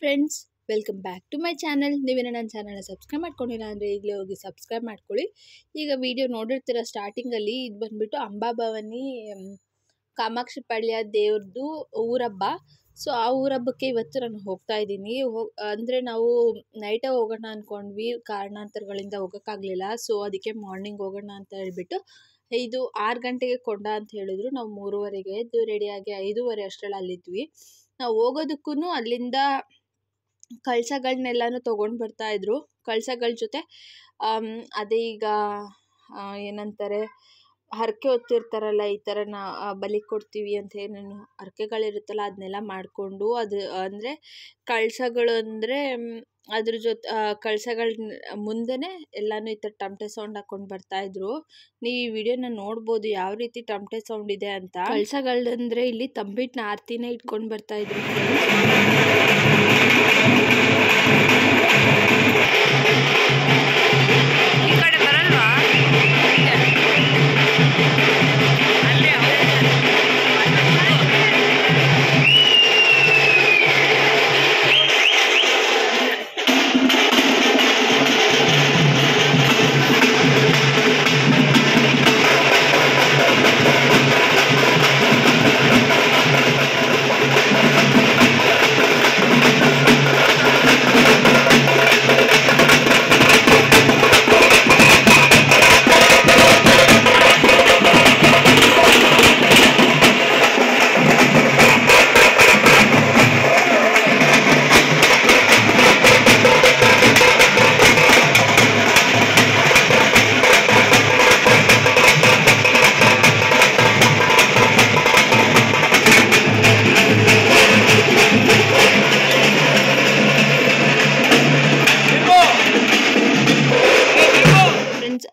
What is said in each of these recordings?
Friends, welcome back to my channel. ನೀವೇನೋ ನನ್ನ ಚಾನಲ್ನ ಸಬ್ಸ್ಕ್ರೈಬ್ ಮಾಡ್ಕೊಂಡಿಲ್ಲ ಅಂದರೆ ಈಗಲೇ ಹೋಗಿ ಸಬ್ಸ್ಕ್ರೈಬ್ ಮಾಡ್ಕೊಳ್ಳಿ. ಈಗ ವಿಡಿಯೋ ನೋಡಿರ್ತೀರ, ಸ್ಟಾರ್ಟಿಂಗಲ್ಲಿ ಇದು ಬಂದುಬಿಟ್ಟು ಅಂಬಾಭವಾನಿ ಕಾಮಾಕ್ಷಿ ಪಾಳ್ಯ ದೇವ್ರದ್ದು ಊರಹಬ್ಬ. ಸೊ ಆ ಊರಹಬ್ಬಕ್ಕೆ ಇವತ್ತು ನಾನು ಹೋಗ್ತಾ ಇದ್ದೀನಿ. ಅಂದರೆ ನಾವು ನೈಟೇ ಹೋಗೋಣ ಅಂದ್ಕೊಂಡ್ವಿ, ಕಾರಣಾಂತರಗಳಿಂದ ಹೋಗೋಕ್ಕಾಗಲಿಲ್ಲ. ಸೊ ಅದಕ್ಕೆ ಮಾರ್ನಿಂಗ್ ಹೋಗೋಣ ಅಂತ ಹೇಳಿಬಿಟ್ಟು 6 ಗಂಟೆಗೆ ಕೊಂಡ ಅಂತ ಹೇಳಿದ್ರು. ನಾವು 3:30ಗೆ ಎದ್ದು ರೆಡಿಯಾಗಿ 5:30 ಅಷ್ಟರಲ್ಲಿ ಅಲ್ಲಿದ್ವಿ. ನಾವು ಹೋಗೋದಕ್ಕೂ ಅಲ್ಲಿಂದ ಕಳಸಗಳನ್ನೆಲ್ಲನೂ ತೊಗೊಂಡು ಬರ್ತಾಯಿದ್ರು. ಕಳಸಗಳ ಜೊತೆ ಅದೇ ಈಗ ಏನಂತಾರೆ, ಹರಕೆ ಹೊತ್ತಿರ್ತಾರಲ್ಲ, ಈ ಥರ ಬಲಿ ಕೊಡ್ತೀವಿ ಅಂತ ಏನೇನು ಹರಕೆಗಳಿರುತ್ತಲ್ಲ ಅದನ್ನೆಲ್ಲ ಮಾಡಿಕೊಂಡು, ಅದು ಅಂದರೆ ಕಳಸಗಳು ಅಂದರೆ ಅದ್ರ ಜೊತೆ ಕಳಸಗಳ ಮುಂದೆನೇ ಎಲ್ಲನೂ ಈ ಥರ ಟಮಟೆ ಸೌಂಡ್ ಹಾಕ್ಕೊಂಡು ಬರ್ತಾಯಿದ್ರು. ನೀವು ಈ ವಿಡಿಯೋನ ನೋಡ್ಬೋದು ಯಾವ ರೀತಿ ಟಮಟೆ ಸೌಂಡ್ ಇದೆ ಅಂತ. ಕಳಸಗಳಂದರೆ ಇಲ್ಲಿ ತಂಬಿಟ್ಟಿನ ಆರತಿನೇ ಇಟ್ಕೊಂಡು ಬರ್ತಾಯಿದ್ರು.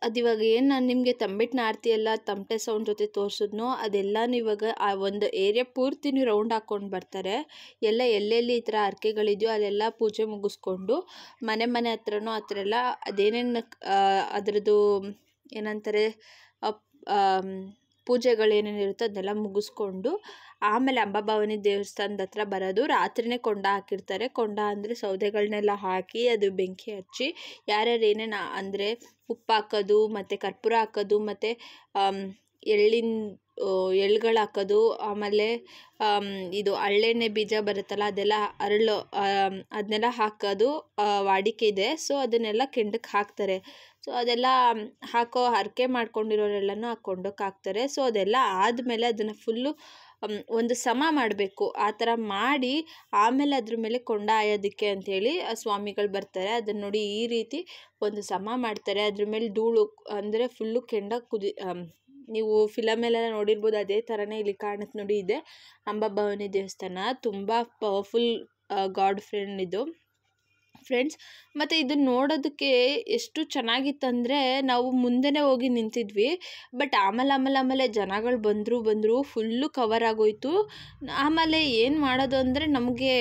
ಅದಿವಾಗ ಏನು ನಾನು ನಿಮಗೆ ತಂಬಿಟ್ಟಿನ ಆರತಿ ಎಲ್ಲ ತಮಟೆ ಸೌಂಡ್ ಜೊತೆ ತೋರಿಸಿದ್ನೋ ಅದೆಲ್ಲನೂ ಇವಾಗ ಆ ಒಂದು ಏರಿಯಾ ಪೂರ್ತಿನೂ ರೌಂಡ್ ಹಾಕ್ಕೊಂಡು ಬರ್ತಾರೆ. ಎಲ್ಲೆಲ್ಲಿ ಈ ಥರ ಹರಕೆಗಳಿದೆಯೋ ಅಲ್ಲೆಲ್ಲ ಪೂಜೆ ಮುಗಿಸ್ಕೊಂಡು ಮನೆ ಹತ್ರನೂ ಆ ಥರ ಎಲ್ಲ ಅದೇನೇನು ಅದರದ್ದು ಏನಂತಾರೆ ಪೂಜೆಗಳೇನೇನಿರುತ್ತೋ ಅದನ್ನೆಲ್ಲ ಮುಗಿಸ್ಕೊಂಡು ಆಮೇಲೆ ಅಂಬಾಭವಾನಿ ದೇವಸ್ಥಾನದ ಹತ್ರ ಬರೋದು. ರಾತ್ರಿನೇ ಕೊಂಡ ಹಾಕಿರ್ತಾರೆ. ಕೊಂಡ ಅಂದರೆ ಸೌದೆಗಳನ್ನೆಲ್ಲ ಹಾಕಿ ಅದು ಬೆಂಕಿ ಹಚ್ಚಿ ಯಾರ್ಯಾರು ಏನೇನು ಅಂದರೆ ಉಪ್ಪು ಹಾಕೋದು ಮತ್ತು ಕರ್ಪೂರ ಹಾಕೋದು ಮತ್ತು ಎಳ್ಳುಗಳು ಹಾಕೋದು, ಆಮೇಲೆ ಇದು ಹಳ್ಳೆಣ್ಣೆ ಬೀಜ ಬರುತ್ತಲ್ಲ ಅದೆಲ್ಲ ಅದನ್ನೆಲ್ಲ ಹಾಕೋದು ವಾಡಿಕೆ ಇದೆ. ಸೊ ಅದನ್ನೆಲ್ಲ ಕೆಂಡಕ್ಕೆ ಹಾಕ್ತಾರೆ. ಸೊ ಅದೆಲ್ಲ ಹರಕೆ ಮಾಡ್ಕೊಂಡಿರೋರೆಲ್ಲನೂ ಕೊಂಡಕ್ಕೆ ಹಾಕ್ತಾರೆ. ಸೊ ಅದೆಲ್ಲ ಆದಮೇಲೆ ಅದನ್ನು ಫುಲ್ಲು ಒಂದು ಸಮ ಮಾಡಬೇಕು. ಆ ಥರ ಮಾಡಿ ಆಮೇಲೆ ಅದ್ರ ಮೇಲೆ ಕೊಂಡ ಆಯೋದಕ್ಕೆ ಅಂಥೇಳಿ ಸ್ವಾಮಿಗಳು ಬರ್ತಾರೆ. ಅದನ್ನು ನೋಡಿ ಈ ರೀತಿ ಒಂದು ಸಮ ಮಾಡ್ತಾರೆ. ಅದ್ರ ಮೇಲೆ ಧೂಳು ಅಂದರೆ ಫುಲ್ಲು ಕೆಂಡ ನೀವು ಫಿಲಮೆಲ್ಲ ನೋಡಿರ್ಬೋದು, ಅದೇ ಥರನೇ ಇಲ್ಲಿ ಕಾಣುತ್ತೆ ನೋಡಿ. ಇದೆ ಅಂಬಾಭವಾನಿ ದೇವಸ್ಥಾನ, ತುಂಬ ಪವರ್ಫುಲ್ ಗಾಡ್ ಫ್ರೆಂಡ್ ಇದು ಫ್ರೆಂಡ್ಸ್. ಮತ್ತು ಇದನ್ನು ನೋಡೋದಕ್ಕೆ ಎಷ್ಟು ಚೆನ್ನಾಗಿತ್ತಂದರೆ ನಾವು ಮುಂದೆನೇ ಹೋಗಿ ನಿಂತಿದ್ವಿ. ಬಟ್ ಆಮೇಲೆ ಜನಗಳು ಬಂದರು ಫುಲ್ಲು ಕವರ್ ಆಗೋಯ್ತು. ಆಮೇಲೆ ಏನು ಮಾಡೋದು ಅಂದರೆ ನಮಗೆ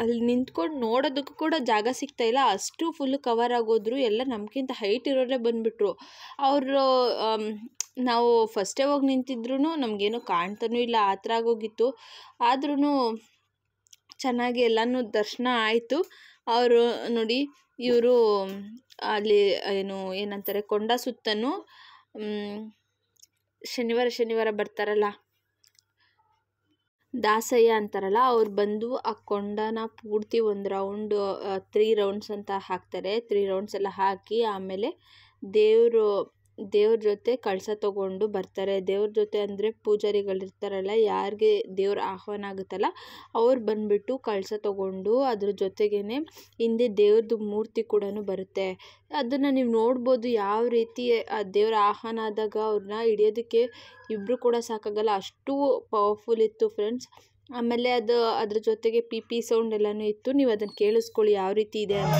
ಅಲ್ಲಿ ನಿಂತ್ಕೊಂಡು ನೋಡೋದಕ್ಕೂ ಕೂಡ ಜಾಗ ಸಿಗ್ತಾಯಿಲ್ಲ, ಅಷ್ಟು ಫುಲ್ಲು ಕವರ್ ಆಗೋದ್ರು. ಎಲ್ಲ ನಮಗಿಂತ ಹೈಟ್ ಇರೋರೇ ಬಂದುಬಿಟ್ರು. ಅವರು ನಾವು ಫಸ್ಟೇ ಹೋಗಿ ನಿಂತಿದ್ರು ನಮಗೇನು ಕಾಣ್ತಾನೂ ಇಲ್ಲ, ಆ ಥರ ಆಗೋಗಿತ್ತು. ಆದ್ರೂ ಚೆನ್ನಾಗಿ ಎಲ್ಲನೂ ದರ್ಶನ ಆಯಿತು. ಅವರು ನೋಡಿ, ಇವರು ಅಲ್ಲಿ ಏನಂತಾರೆ ಕೊಂಡ ಸುತ್ತನೂ ಶನಿವಾರ ಬರ್ತಾರಲ್ಲ, ದಾಸಯ್ಯ ಅಂತಾರಲ್ಲ, ಅವ್ರು ಬಂದು ಆ ಕೊಂಡನ ಪೂರ್ತಿ ಒಂದು ರೌಂಡ್ 3 ರೌಂಡ್ಸ್ ಅಂತ ಹಾಕ್ತಾರೆ. 3 ರೌಂಡ್ಸ್ ಎಲ್ಲ ಹಾಕಿ ಆಮೇಲೆ ದೇವ್ರ ಜೊತೆ ಕಳಸ ತೊಗೊಂಡು ಬರ್ತಾರೆ. ದೇವ್ರ ಜೊತೆ ಅಂದರೆ ಪೂಜಾರಿಗಳಿರ್ತಾರಲ್ಲ, ಯಾರಿಗೆ ದೇವ್ರ ಆಹ್ವಾನ ಆಗುತ್ತಲ್ಲ ಅವ್ರು ಬಂದುಬಿಟ್ಟು ಕಳಸ ತೊಗೊಂಡು ಅದ್ರ ಜೊತೆಗೇ ಹಿಂದೆ ದೇವ್ರದ್ದು ಮೂರ್ತಿ ಕೂಡ ಬರುತ್ತೆ. ಅದನ್ನು ನೀವು ನೋಡ್ಬೋದು ಯಾವ ರೀತಿ ಆ ದೇವ್ರ ಆಹ್ವಾನ ಆದಾಗ ಅವ್ರನ್ನ ಹಿಡಿಯೋದಕ್ಕೆ ಇಬ್ಬರು ಕೂಡ ಸಾಕಾಗಲ್ಲ, ಅಷ್ಟು ಪವರ್ಫುಲ್ ಇತ್ತು ಫ್ರೆಂಡ್ಸ್. ಆಮೇಲೆ ಅದ್ರ ಜೊತೆಗೆ ಪಿ ಸೌಂಡ್ ಎಲ್ಲನೂ ಇತ್ತು. ನೀವು ಅದನ್ನು ಕೇಳಿಸ್ಕೊಳ್ಳಿ ಯಾವ ರೀತಿ ಇದೆ ಅಂತ.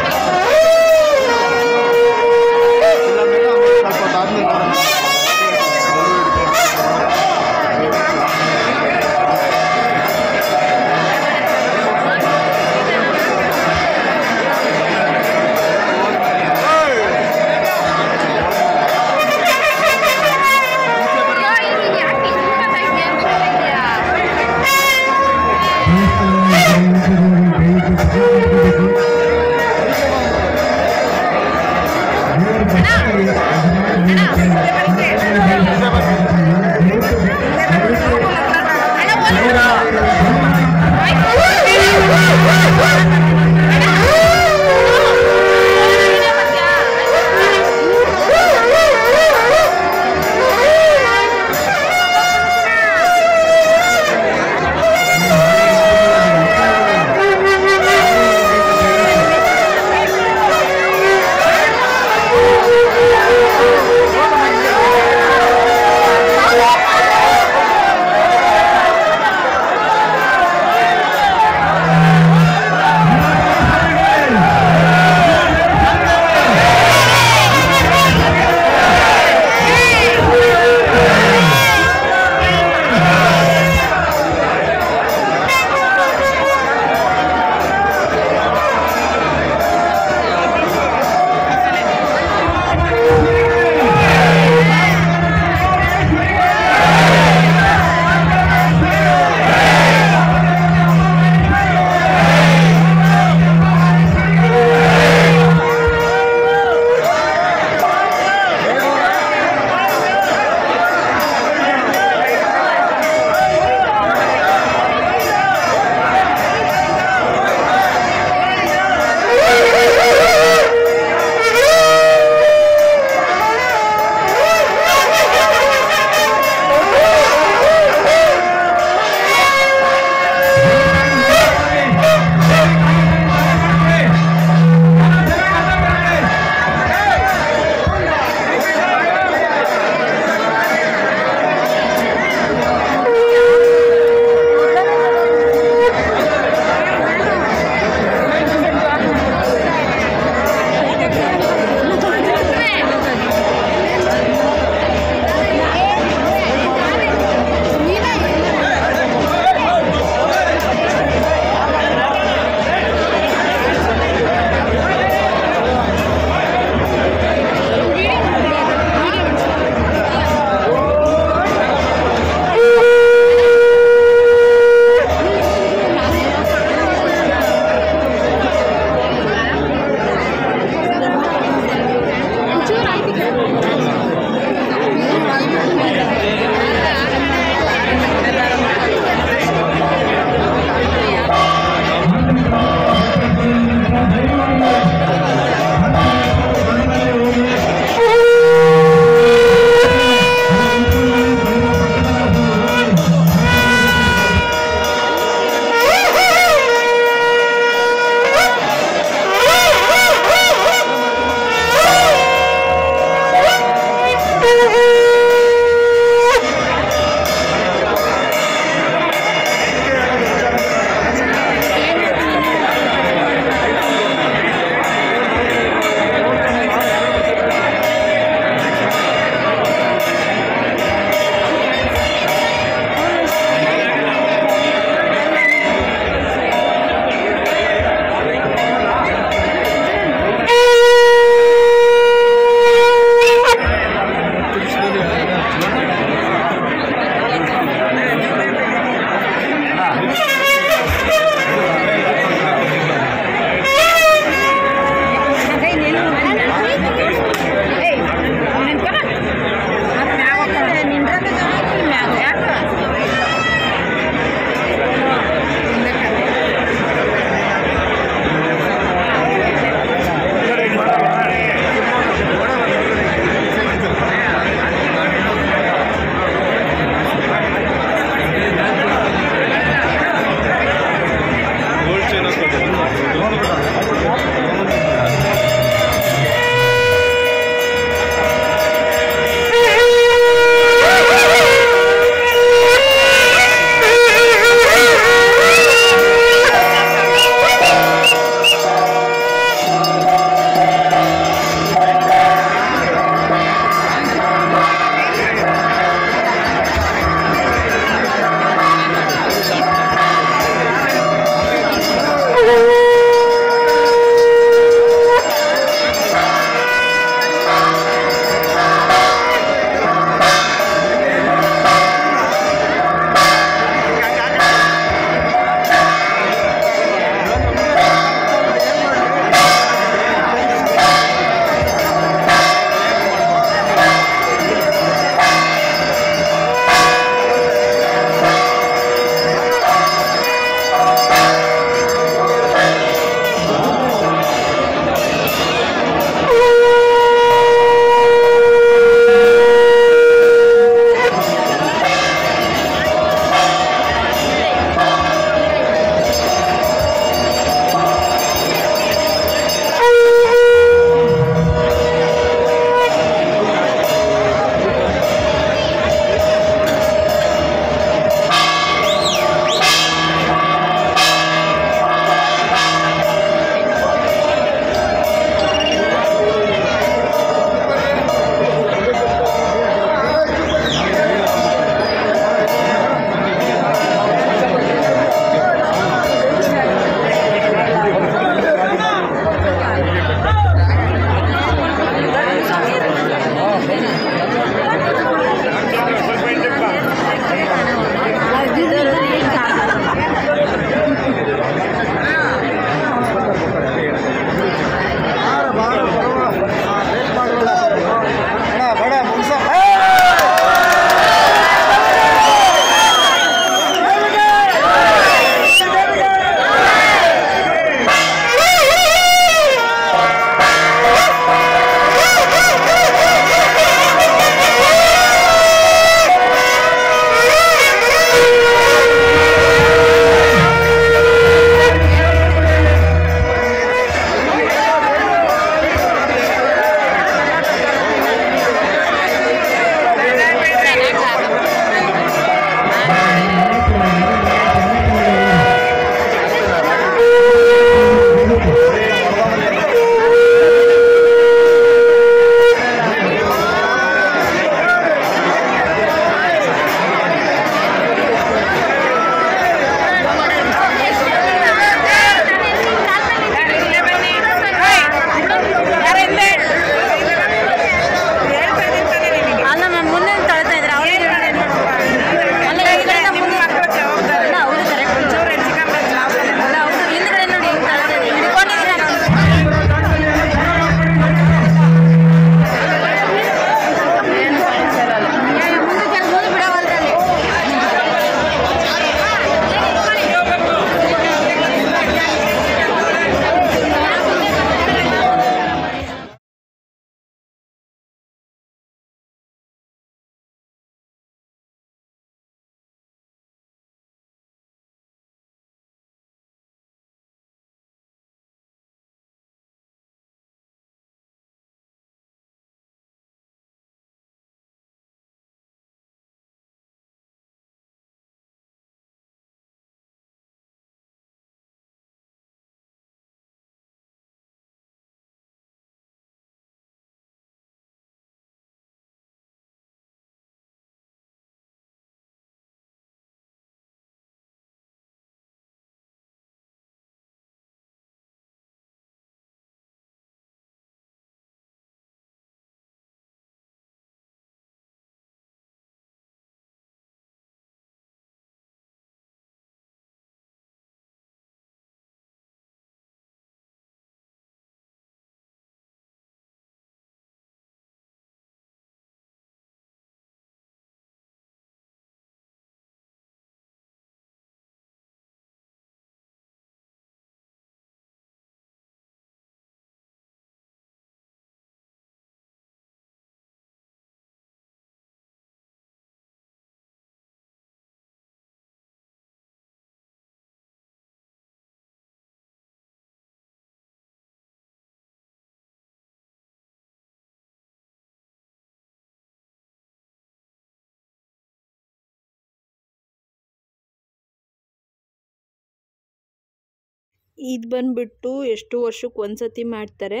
ಇದು ಬಂದುಬಿಟ್ಟು ಎಷ್ಟು ವರ್ಷಕ್ಕೆ ಒಂದ್ಸತಿ ಮಾಡ್ತಾರೆ.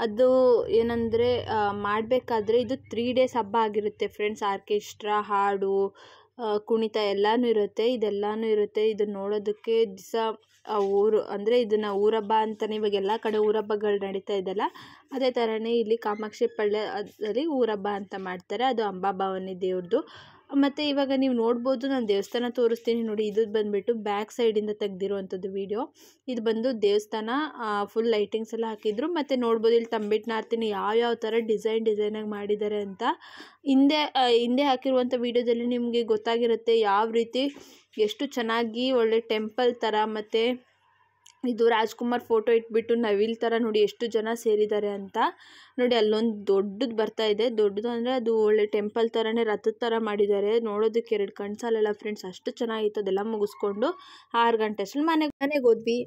ಅದು ಏನಂದರೆ ಮಾಡಬೇಕಾದ್ರೆ ಇದು 3 ಡೇಸ್ ಹಬ್ಬ ಆಗಿರುತ್ತೆ ಫ್ರೆಂಡ್ಸ್. ಆರ್ಕೆಸ್ಟ್ರಾ, ಹಾಡು, ಕುಣಿತ ಎಲ್ಲನೂ ಇರುತ್ತೆ. ಇದೆಲ್ಲನೂ ಇರುತ್ತೆ. ಇದನ್ನು ನೋಡೋದಕ್ಕೆ ದಿವಸ ಊರು ಅಂದರೆ ಇದನ್ನು ಊರಹಬ್ಬ ಅಂತಲೇ ಇವಾಗ ಎಲ್ಲ ಕಡೆ ಊರಹಬ್ಬಗಳು ನಡೀತಾ ಇದೆಯಲ್ಲ, ಅದೇ ಥರನೇ ಇಲ್ಲಿ ಕಾಮಾಕ್ಷಿ ಪಾಳ್ಯದಲ್ಲಿ ಊರಹಬ್ಬ ಅಂತ ಮಾಡ್ತಾರೆ. ಅದು ಅಂಬಾಭವಾನಿ ದೇವ್ರದ್ದು. ಮತ್ತು ಇವಾಗ ನೀವು ನೋಡ್ಬೋದು, ನಾನು ದೇವಸ್ಥಾನ ತೋರಿಸ್ತೀನಿ ನೋಡಿ. ಇದು ಬಂದುಬಿಟ್ಟು ಬ್ಯಾಕ್ ಸೈಡಿಂದ ತೆಗೆದಿರುವಂಥದ್ದು ವೀಡಿಯೋ. ಇದು ಬಂದು ದೇವಸ್ಥಾನ ಫುಲ್ ಲೈಟಿಂಗ್ಸ್ ಎಲ್ಲ ಹಾಕಿದ್ರು. ಮತ್ತು ನೋಡ್ಬೋದು ಇಲ್ಲಿ ತಂಬಿಟ್ಟು ಯಾವ ಥರ ಡಿಸೈನಾಗಿ ಮಾಡಿದ್ದಾರೆ ಅಂತ. ಹಿಂದೆ ಹಾಕಿರುವಂಥ ವೀಡಿಯೋದಲ್ಲಿ ನಿಮಗೆ ಗೊತ್ತಾಗಿರುತ್ತೆ ಯಾವ ರೀತಿ ಎಷ್ಟು ಚೆನ್ನಾಗಿ ಒಳ್ಳೆ ಟೆಂಪಲ್ ಥರ. ಮತ್ತು ಇದು ರಾಜ್ಕುಮಾರ್ ಫೋಟೋ ಇಟ್ಬಿಟ್ಟು ನವಿಲ್ ಥರ ನೋಡಿ ಎಷ್ಟು ಜನ ಸೇರಿದ್ದಾರೆ ಅಂತ ನೋಡಿ. ಅಲ್ಲೊಂದು ದೊಡ್ಡದು ಬರ್ತಾ ಇದೆ. ದೊಡ್ಡದು ಅಂದರೆ ಅದು ಒಳ್ಳೆ ಟೆಂಪಲ್ ಥರನೇ ರಥದ ಥರ ಮಾಡಿದ್ದಾರೆ. ನೋಡೋದಕ್ಕೆ 2 ಕಣ್ಣು ಸಾಲಲ್ಲ ಫ್ರೆಂಡ್ಸ್, ಅಷ್ಟು ಚೆನ್ನಾಗಿತ್ತು. ಅದೆಲ್ಲ ಮುಗಿಸ್ಕೊಂಡು 6 ಗಂಟೆ ಅಷ್ಟರಲ್ಲಿ ಮನೆಗೆ ಹೋದ್ವಿ.